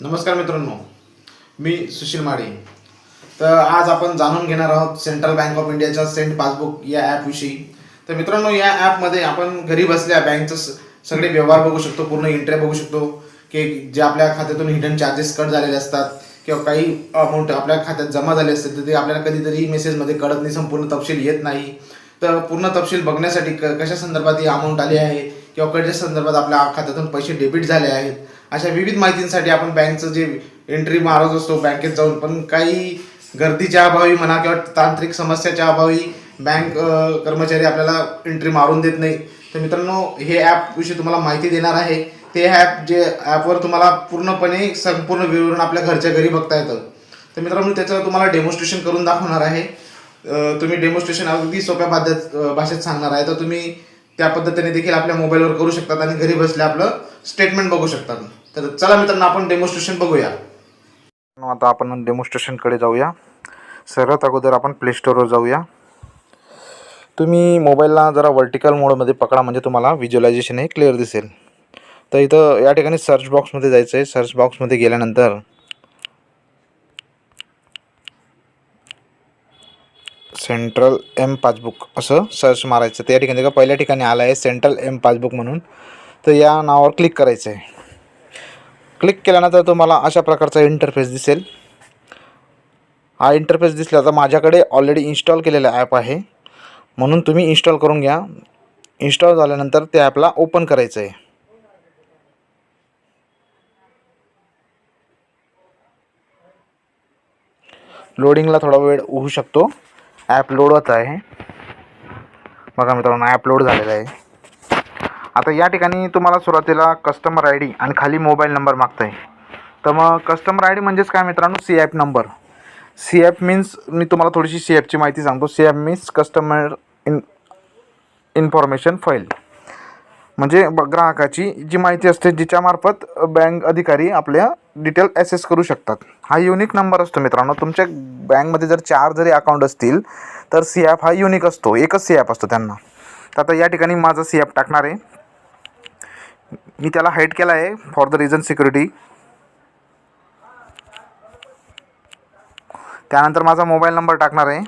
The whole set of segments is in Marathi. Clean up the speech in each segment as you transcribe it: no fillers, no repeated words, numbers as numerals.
नमस्कार मित्रांनो, मी सुशील माळी. तर आज आपण जाणून घेणार आहोत सेंट्रल बँक ऑफ इंडियाच्या सेंट पासबुक या ॲपविषयी. तर मित्रांनो, या ॲपमध्ये आपण घरी बसल्या बँकचं सगळे व्यवहार बघू शकतो, पूर्ण एंट्री बघू शकतो की जे आपल्या खात्यातून हिडन चार्जेस कट झालेले असतात किंवा काही अमाऊंट आपल्या खात्यात जमा झाले असते तर ते आपल्याला कधीतरी मेसेजमध्ये कळत नाही, संपूर्ण तपशील येत नाही. तर पूर्ण तपशील बघण्यासाठी कशा संदर्भात ही अमाऊंट आली आहे किंवा कशा संदर्भात आपल्या खात्यातून पैसे डेबिट झाले आहेत, अशा विविध माहितींसाठी आपण बँकचं जे एंट्री मारत असतो बँकेत जाऊन, पण काही गर्दीच्या अभावी म्हणा किंवा तांत्रिक समस्याच्या अभावी बँक कर्मचारी आपल्याला एंट्री मारून देत नाही. तर मित्रांनो, हे ॲपविषयी तुम्हाला माहिती देणार आहे. ते ॲप जे ॲपवर तुम्हाला पूर्णपणे संपूर्ण विवरण आपल्या घरच्या घरी बघता येतं. तर मित्रांनो, त्याचं तुम्हाला डेमॉन्स्ट्रेशन करून दाखवणार आहे. तुम्ही डेमॉन्स्ट्रेशन अगदी सोप्या भाषेत सांगणार आहे, तर तुम्ही त्या पद्धतीने देखील आपल्या मोबाईलवर करू शकतात आणि घरी बसल्या आपलं स्टेटमेंट बघू शकतात. तर चला मित्रांनो, आपण डेमॉन्स्ट्रेशन बघूया. आता आपण डेमॉन्स्ट्रेशनकडे जाऊया. सर्वात अगोदर आपण प्ले स्टोअरवर जाऊया. तुम्ही मोबाईलला जरा वर्टिकल मोडमध्ये पकडा, म्हणजे तुम्हाला व्हिज्युअलायझेशन हे क्लिअर दिसेल. तर इथं या ठिकाणी सर्च बॉक्समध्ये जायचं आहे. सर्च बॉक्समध्ये गेल्यानंतर सेंट्रल एम पासबुक असं सर्च मारायचं. त्या ठिकाणी पहिल्या ठिकाणी आलं आहे सेंट्रल एम पासबुक म्हणून. तर या नावावर क्लिक करायचं आहे. क्लिक केल्यानंतर तुम्हाला अशा प्रकारचा इंटरफेस दिसेल. हा इंटरफेस दिसला तर माझ्याकडे ऑलरेडी इन्स्टॉल केलेला ॲप आहे, म्हणून तुम्ही इन्स्टॉल करून घ्या. इन्स्टॉल झाल्यानंतर त्या ॲपला ओपन करायचं आहे. लोडिंगला थोडा वेळ होऊ शकतो. ॲप लोड होत आहे. बघा मित्रांनो, ॲप लोड झालेला आहे. आता या ठिकाणी तुम्हाला सुरुवातीला कस्टमर आय डी आणि खाली मोबाईल नंबर मागतं आहे. तर मग कस्टमर आय डी म्हणजेच काय मित्रांनो, CIF number. CIF means, मी तुम्हाला थोडीशी सी ॲपची माहिती सांगतो. CIF means customer information file, म्हणजे ग्राहकाची जी माहिती असते जिच्यामार्फत बँक अधिकारी आपल्या डिटेल ॲक्सेस करू शकतात. हा युनिक नंबर असतो मित्रांनो. तुमच्या बँकमध्ये जर 4 जरी अकाउंट असतील तर सी ॲप हा युनिक असतो, एकच सी ॲप असतो त्यांना. तर आता या ठिकाणी माझं सी ॲप टाकणार आहे. मी त्याला हाईड केला आहे फॉर द रिझन सिक्युरिटी. त्यानंतर माझा मोबाईल नंबर टाकणार आहे.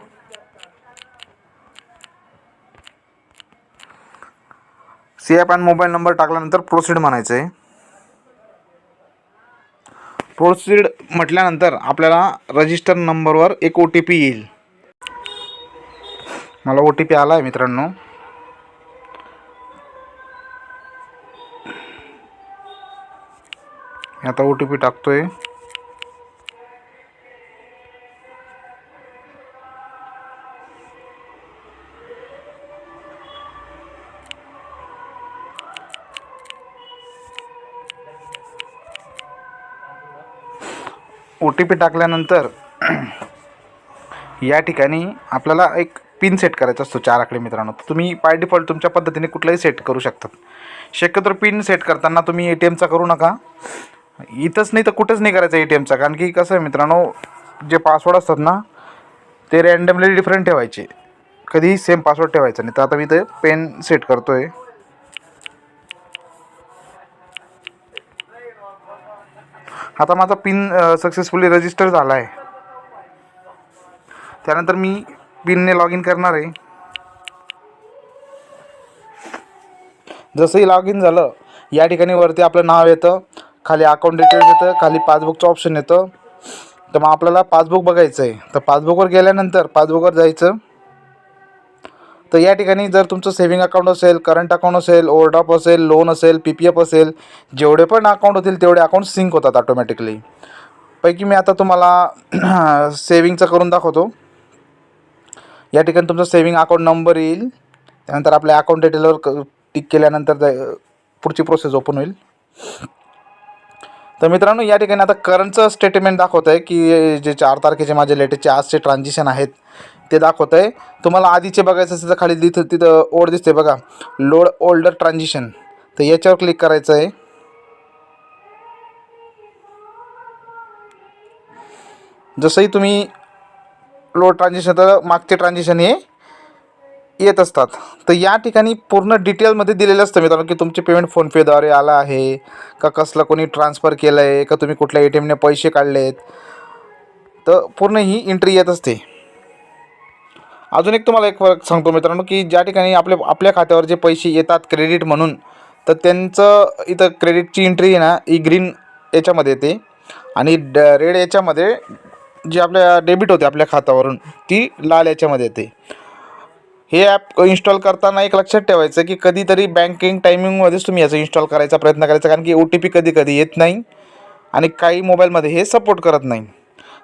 सी ॲप आणि मोबाईल नंबर टाकल्यानंतर प्रोसीड म्हणायचं आहे. प्रोसीड म्हटल्यानंतर आपल्याला रजिस्टर नंबरवर एक ओ टी पी येईल. मला ओ टी पी आला आहे मित्रांनो. आता ओ टी पी टाकतो आहे. ओ टी पी टाकल्यानंतर या ठिकाणी आपल्याला एक पिन सेट करायचा असतो 4 आकडे मित्रांनो. तुम्ही बाय डिफॉल्ट तुमच्या पद्धतीने कुठलाही सेट करू शकतात. शक्यतो पिन सेट करताना तुम्ही ए टी एमचा करू नका. इथंच नाही तर कुठंच नाही करायचं ए टी एमचा, कारण की कसं आहे मित्रांनो, जे पासवर्ड असतात ना ते रँडमली डिफरंट ठेवायचे, कधीही सेम पासवर्ड ठेवायचा नाही. तर आता मी ते पेन सेट करतो आहे. आता माझा पिन सक्सेसफुली रजिस्टर झाला आहे. त्यानंतर मी पिनने लॉग इन करणार आहे. जसंही लॉग इन झालं, या ठिकाणी वरती आपलं नाव येतं, खाली अकाउंट डिटेल्स येतं, खाली पासबुकचं ऑप्शन येतं. तर मग आपल्याला पासबुक बघायचं आहे. तर पासबुकवर गेल्यानंतर पासबुकवर जायचं. तर या ठिकाणी जर तुमचं सेव्हिंग अकाउंट असेल, करंट अकाउंट असेल, ओव्हरड्राफ्ट असेल, लोन असेल, पी पी एफ असेल, जेवढे पण अकाउंट होतील तेवढे अकाउंट सिंक होतात ऑटोमॅटिकली. पैकी मी आता तुम्हाला सेविंगचं करून दाखवतो. या ठिकाणी तुमचा सेव्हिंग अकाउंट नंबर येईल. त्यानंतर आपल्या अकाउंट डिटेलवर टिक केल्यानंतर पुढची प्रोसेस ओपन होईल. तर मित्रांनो, या ठिकाणी आता करंटचं स्टेटमेंट दाखवत आहे की जे 4 तारखेचे माझे लेटेस्टचे आजचे ट्रान्झॅक्शन आहेत ते दाखवत आहे. तुम्हाला आधीचे बघायचं असेल तर खाली तिथं ओढ दिसते बघा, लोड ओल्डर ट्रान्झॅक्शन. तर याच्यावर क्लिक करायचं आहे. जसंही तुम्ही लोड ट्रान्झॅक्शन, तर मागचे ट्रान्झॅक्शन हे येत असतात. तर या ठिकाणी पूर्ण डिटेलमध्ये दिलेलं असतं मित्रांनो की तुमचे पेमेंट फोनपेद्वारे आलं आहे का, कसलं कोणी ट्रान्सफर केलं आहे का, तुम्ही कुठल्या ATMने पैसे काढलेत, तर पूर्ण ही एंट्री येत असते. अजून एक तुम्हाला एक फरक सांगतो मित्रांनो की ज्या ठिकाणी आपल्या खात्यावर जे पैसे येतात क्रेडिट म्हणून, तर त्यांचं इथं क्रेडिटची एंट्री आहे ना ही ग्रीन याच्यामध्ये येते आणि रेड याच्यामध्ये जी आपल्या डेबिट होते आपल्या खात्यावरून ती लाल याच्यामध्ये येते. हे ॲप इन्स्टॉल करताना एक लक्षात ठेवायचं की कधीतरी बँकिंग टायमिंगमध्येच तुम्ही याचं इन्स्टॉल करायचा प्रयत्न करायचा, कारण की OTP कधी कधी येत नाही आणि काही मोबाईलमध्ये हे सपोर्ट करत नाही.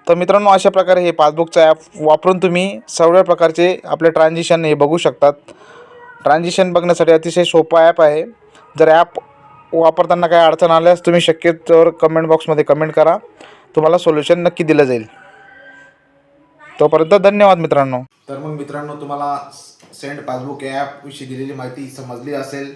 तर मित्रांनो, अशा प्रकारे हे पासबुकचं ॲप वापरून तुम्ही सर्व प्रकारचे आपले ट्रान्झॅक्शन हे बघू शकतात. ट्रान्झॅक्शन बघण्यासाठी अतिशय सोपा ॲप आहे. जर ॲप वापरताना काही अडचण आल्यास तुम्ही शक्यतोवर कमेंट बॉक्समध्ये कमेंट करा, तुम्हाला सोल्युशन नक्की दिलं जाईल. तोपर्यंत धन्यवाद मित्रांनो. तर मग मित्रांनो, तुम्हाला सेंड पासबुक या ॲपविषयी दिलेली माहिती समजली असेल.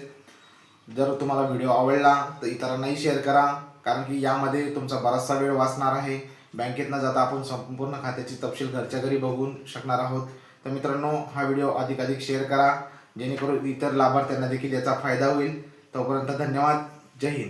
जर तुम्हाला व्हिडिओ आवडला तर इतरांनाही शेअर करा, कारण की यामध्ये तुमचा बराचसा वेळ वाचणार आहे. बँकेत न जाता आपण संपूर्ण खात्याची तपशील घरच्या घरी बघू शकणार आहोत. तर मित्रांनो, हा व्हिडिओ अधिकाधिक शेअर करा, जेणेकरून इतर लाभार्थ्यांना देखील याचा फायदा होईल. तोपर्यंत धन्यवाद. जय हिंद.